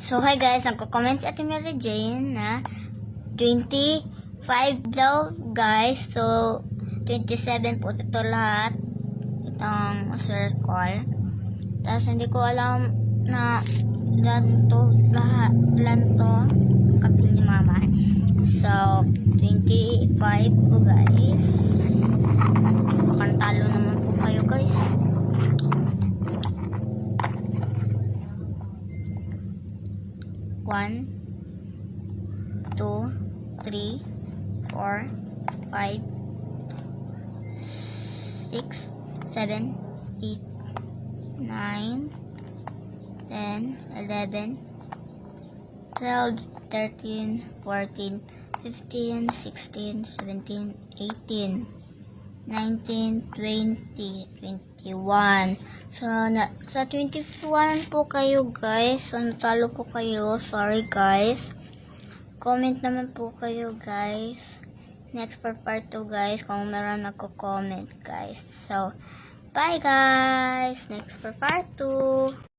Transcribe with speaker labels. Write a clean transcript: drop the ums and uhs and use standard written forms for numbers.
Speaker 1: So, hi guys, nagko-comment si Ate Mary Jane na 25 daw guys. So, 27 po ito lahat. Itong circle. Tapos, hindi ko alam na ilan to, kapil ni mama. So, 25 po guys. Pantalo naman po kayo guys. 1, 2, 3, 4, 5, 6, 7, 8, 9, 10, 11, 12, 13, 14, 15, 16, 17, 18, 19, 20, 21. So, sa 21 po kayo guys. So, natalo po kayo. Sorry guys. Comment naman po kayo guys. Next for part 2 guys. Kung meron nagko-comment guys. So, bye guys. Next for part 2.